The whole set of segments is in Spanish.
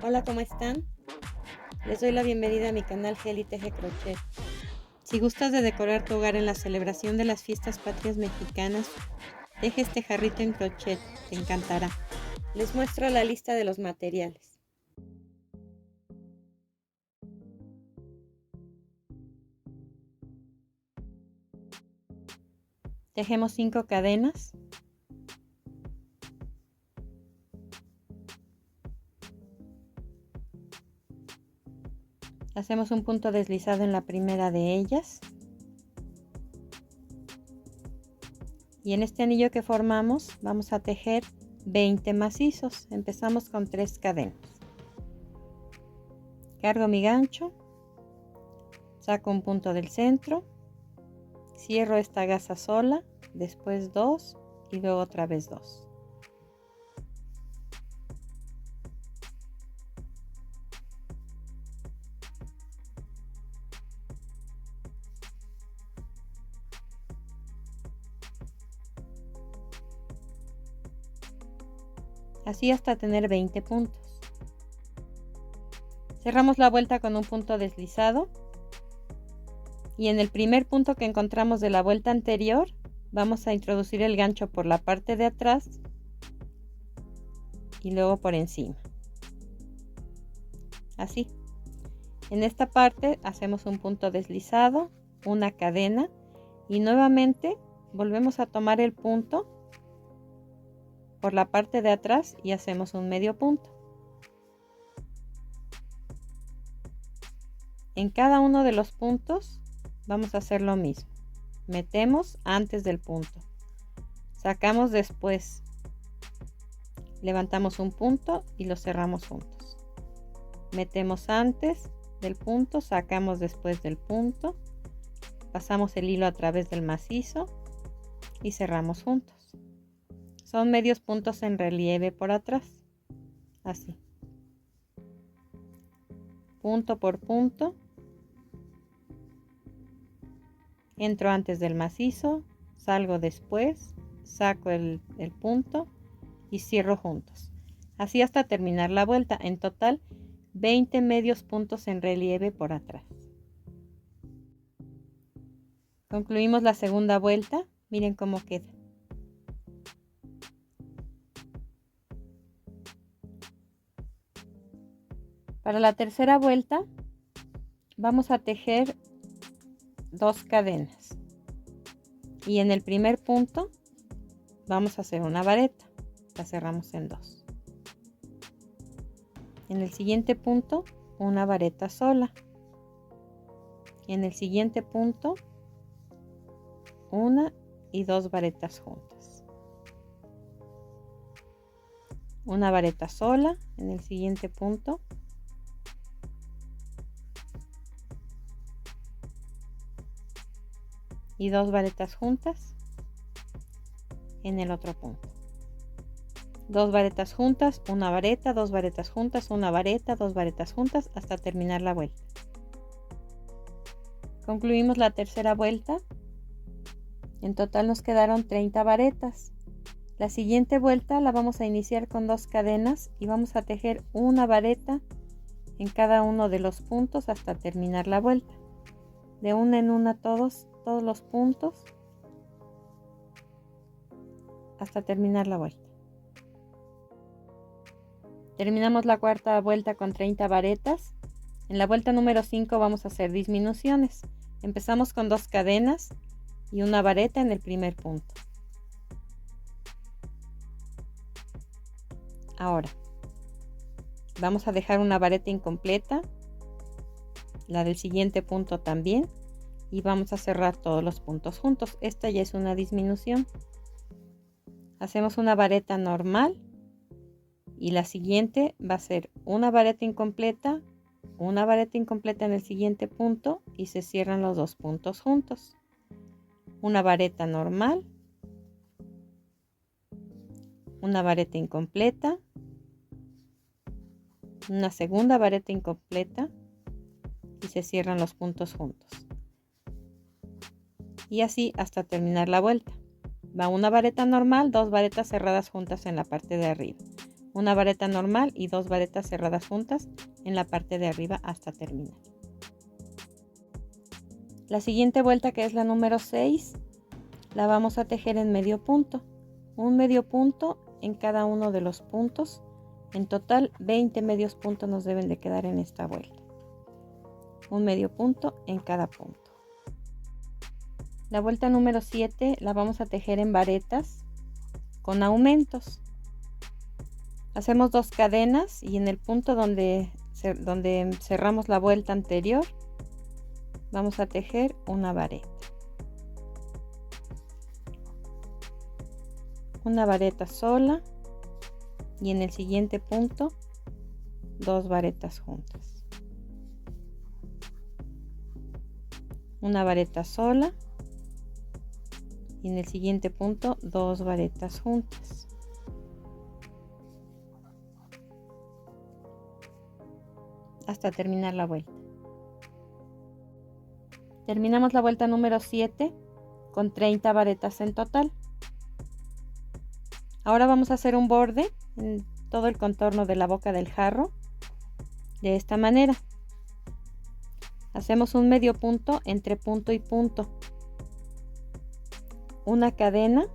Hola, ¿cómo están? Les doy la bienvenida a mi canal Geli Teje Crochet. Si gustas de decorar tu hogar en la celebración de las fiestas patrias mexicanas, teje este jarrito en crochet, te encantará. Les muestro la lista de los materiales. Tejemos 5 cadenas. Hacemos un punto deslizado en la primera de ellas. Y en este anillo que formamos vamos a tejer 20 macizos. Empezamos con 3 cadenas. Cargo mi gancho, saco un punto del centro, cierro esta gasa sola, después 2 y luego otra vez 2. Así hasta tener 20 puntos. Cerramos la vuelta con un punto deslizado y en el primer punto que encontramos de la vuelta anterior vamos a introducir el gancho por la parte de atrás y luego por encima. Así. En esta parte hacemos un punto deslizado, una cadena y nuevamente volvemos a tomar el punto por la parte de atrás y hacemos un medio punto. En cada uno de los puntos vamos a hacer lo mismo. Metemos antes del punto, sacamos después, levantamos un punto y lo cerramos juntos. Metemos antes del punto, sacamos después del punto, pasamos el hilo a través del macizo y cerramos juntos. Son medios puntos en relieve por atrás, así, punto por punto. Entro antes del macizo, salgo después, saco el punto y cierro juntos. Así hasta terminar la vuelta. En total, 20 medios puntos en relieve por atrás. Concluimos la segunda vuelta. Miren cómo queda. Para la tercera vuelta vamos a tejer 2 cadenas y en el primer punto vamos a hacer una vareta, la cerramos en 2. En el siguiente punto una vareta sola, en el siguiente punto una y 2 varetas juntas, una vareta sola en el siguiente punto, y 2 varetas juntas en el otro punto. 2 varetas juntas, una vareta, 2 varetas juntas, una vareta, 2 varetas juntas hasta terminar la vuelta. Concluimos la tercera vuelta. En total nos quedaron 30 varetas. La siguiente vuelta la vamos a iniciar con 2 cadenas y vamos a tejer una vareta en cada uno de los puntos hasta terminar la vuelta. De una en una todos los puntos hasta terminar la vuelta. Terminamos la cuarta vuelta con 30 varetas. En la vuelta número 5 vamos a hacer disminuciones. Empezamos con 2 cadenas y una vareta en el primer punto. Ahora vamos a dejar una vareta incompleta, la del siguiente punto también, y vamos a cerrar todos los puntos juntos. Esta ya es una disminución. Hacemos una vareta normal y la siguiente va a ser una vareta incompleta en el siguiente punto y se cierran los 2 puntos juntos. Una vareta normal, una vareta incompleta, una segunda vareta incompleta y se cierran los puntos juntos. Y así hasta terminar la vuelta. Va una vareta normal, 2 varetas cerradas juntas en la parte de arriba. Una vareta normal y 2 varetas cerradas juntas en la parte de arriba hasta terminar. La siguiente vuelta, que es la número 6, la vamos a tejer en medio punto. Un medio punto en cada uno de los puntos. En total 20 medios puntos nos deben de quedar en esta vuelta. Un medio punto en cada punto. La vuelta número 7 la vamos a tejer en varetas con aumentos. Hacemos 2 cadenas y en el punto donde cerramos la vuelta anterior vamos a tejer una vareta. Una vareta sola y en el siguiente punto 2 varetas juntas. Una vareta sola y en el siguiente punto 2 varetas juntas. Hasta terminar la vuelta. Terminamos la vuelta número 7 con 30 varetas en total. Ahora vamos a hacer un borde en todo el contorno de la boca del jarro de esta manera. Hacemos un medio punto entre punto y punto, una cadena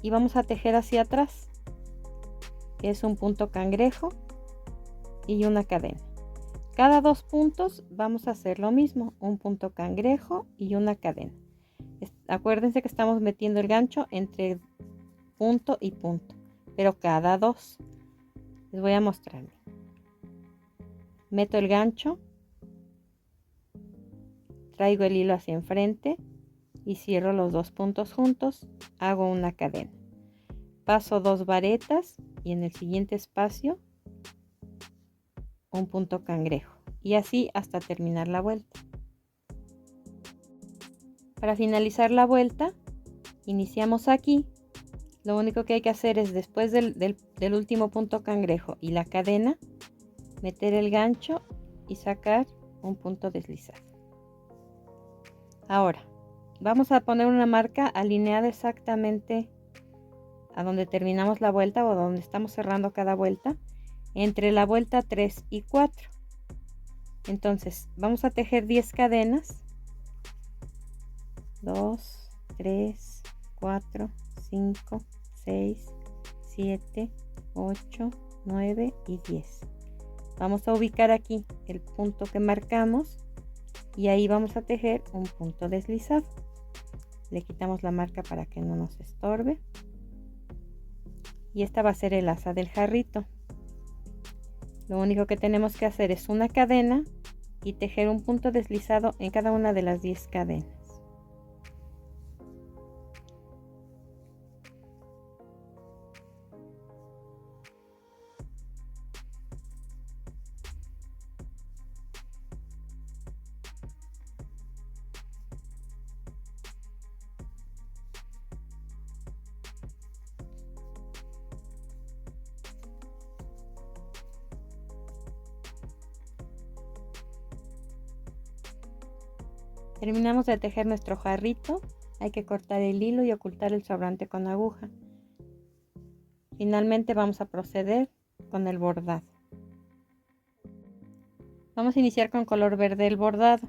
y vamos a tejer hacia atrás, que es un punto cangrejo y una cadena. Cada 2 puntos vamos a hacer lo mismo, un punto cangrejo y una cadena. Acuérdense que estamos metiendo el gancho entre punto y punto, pero cada 2. Les voy a mostrar. Meto el gancho, traigo el hilo hacia enfrente y cierro los 2 puntos juntos, hago una cadena. Paso 2 varetas y en el siguiente espacio un punto cangrejo y así hasta terminar la vuelta. Para finalizar la vuelta iniciamos aquí. Lo único que hay que hacer es, después del último punto cangrejo y la cadena, meter el gancho y sacar un punto deslizado. Ahora vamos a poner una marca alineada exactamente a donde terminamos la vuelta o donde estamos cerrando cada vuelta, entre la vuelta 3 y 4. Entonces vamos a tejer 10 cadenas. 2, 3, 4, 5, 6, 7, 8, 9 y 10. Vamos a ubicar aquí el punto que marcamos y ahí vamos a tejer un punto deslizado. Le quitamos la marca para que no nos estorbe. Y esta va a ser el asa del jarrito. Lo único que tenemos que hacer es una cadena y tejer un punto deslizado en cada una de las 10 cadenas. Terminamos de tejer nuestro jarrito. Hay que cortar el hilo y ocultar el sobrante con aguja. Finalmente vamos a proceder con el bordado. Vamos a iniciar con color verde el bordado.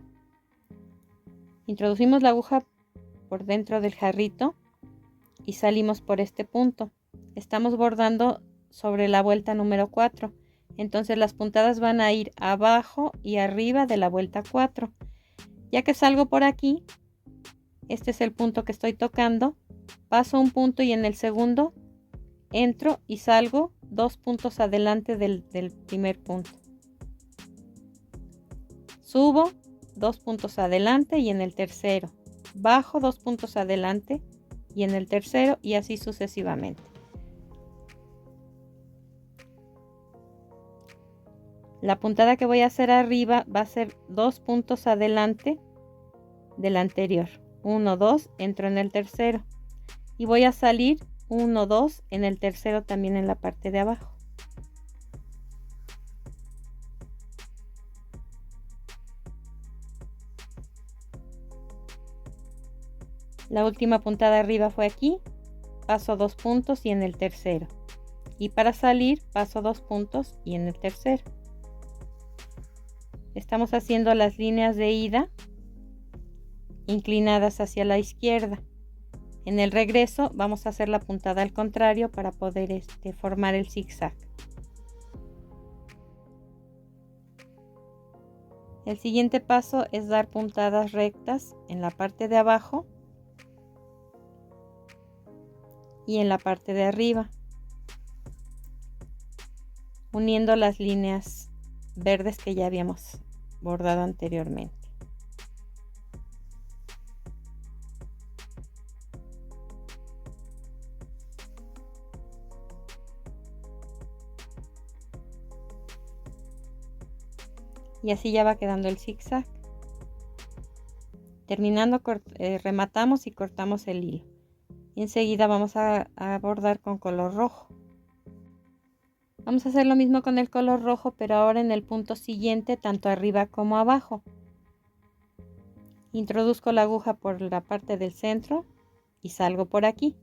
Introducimos la aguja por dentro del jarrito y salimos por este punto. Estamos bordando sobre la vuelta número 4. Entonces las puntadas van a ir abajo y arriba de la vuelta 4. Ya que salgo por aquí, este es el punto que estoy tocando, paso un punto y en el segundo entro y salgo 2 puntos adelante del primer punto. Subo 2 puntos adelante y en el tercero, bajo 2 puntos adelante y en el tercero y así sucesivamente. La puntada que voy a hacer arriba va a ser 2 puntos adelante del anterior. 1, 2, entro en el tercero. Y voy a salir 1, 2 en el tercero también en la parte de abajo. La última puntada arriba fue aquí. paso 2 puntos y en el tercero, y para salir paso 2 puntos y en el tercero. Estamos haciendo las líneas de ida inclinadas hacia la izquierda. En el regreso vamos a hacer la puntada al contrario para poder formar el zigzag. El siguiente paso es dar puntadas rectas en la parte de abajo y en la parte de arriba, uniendo las líneas verdes que ya habíamos bordado anteriormente. Y así ya va quedando el zigzag. Terminando, rematamos y cortamos el hilo. Y enseguida vamos a bordar con color rojo. Vamos a hacer lo mismo con el color rojo, pero ahora en el punto siguiente, tanto arriba como abajo. Introduzco la aguja por la parte del centro y salgo por aquí.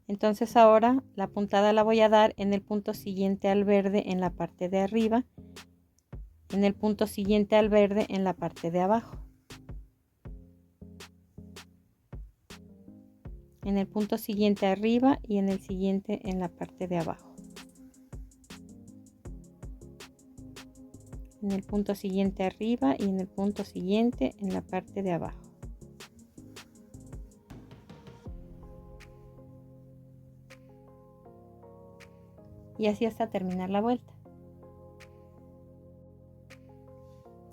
Entonces ahora la puntada la voy a dar en el punto siguiente al verde en la parte de arriba, en el punto siguiente al verde en la parte de abajo, en el punto siguiente arriba y en el siguiente en la parte de abajo, en el punto siguiente arriba y en el punto siguiente en la parte de abajo. Y así hasta terminar la vuelta.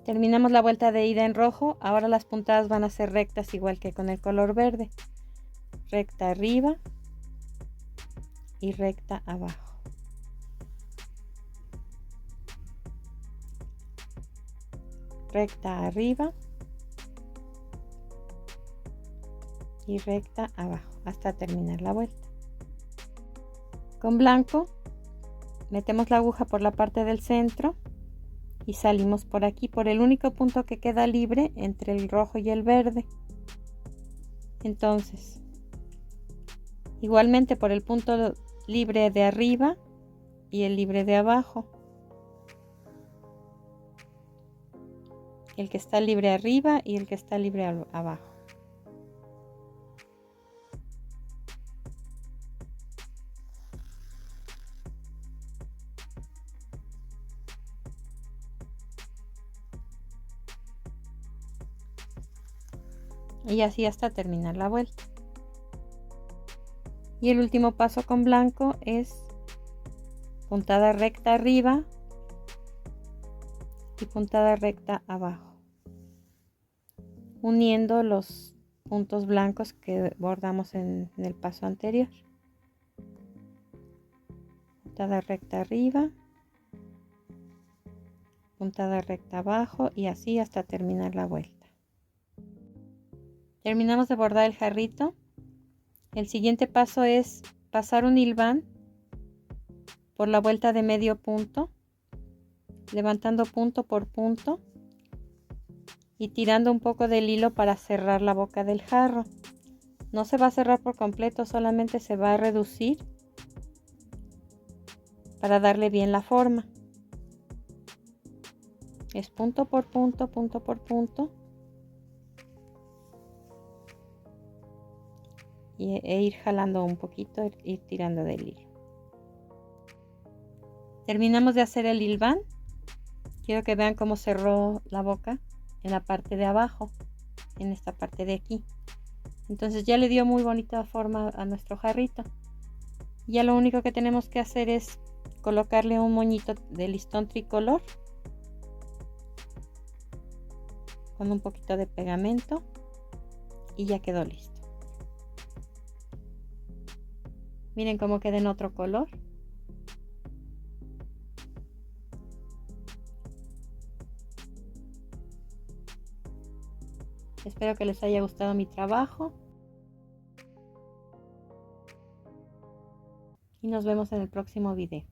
Terminamos la vuelta de ida en rojo. Ahora las puntadas van a ser rectas igual que con el color verde. Recta arriba y recta abajo. Recta arriba y recta abajo hasta terminar la vuelta. Con blanco metemos la aguja por la parte del centro y salimos por aquí, por el único punto que queda libre entre el rojo y el verde. Entonces, igualmente por el punto libre de arriba y el libre de abajo. El que está libre arriba y el que está libre abajo. Y así hasta terminar la vuelta. Y el último paso con blanco es puntada recta arriba y puntada recta abajo, uniendo los puntos blancos que bordamos en el paso anterior. Puntada recta arriba, puntada recta abajo y así hasta terminar la vuelta. Terminamos de bordar el jarrito. El siguiente paso es pasar un hilván por la vuelta de medio punto, levantando punto por punto y tirando un poco del hilo para cerrar la boca del jarro. No se va a cerrar por completo, solamente se va a reducir para darle bien la forma. Es punto por punto, punto por punto. E ir jalando un poquito, ir tirando del hilo. Terminamos de hacer el hilván. Quiero que vean cómo cerró la boca en la parte de abajo, en esta parte de aquí. Entonces ya le dio muy bonita forma a nuestro jarrito. Ya lo único que tenemos que hacer es colocarle un moñito de listón tricolor con un poquito de pegamento y ya quedó listo. Miren cómo queda en otro color. Espero que les haya gustado mi trabajo. Y nos vemos en el próximo video.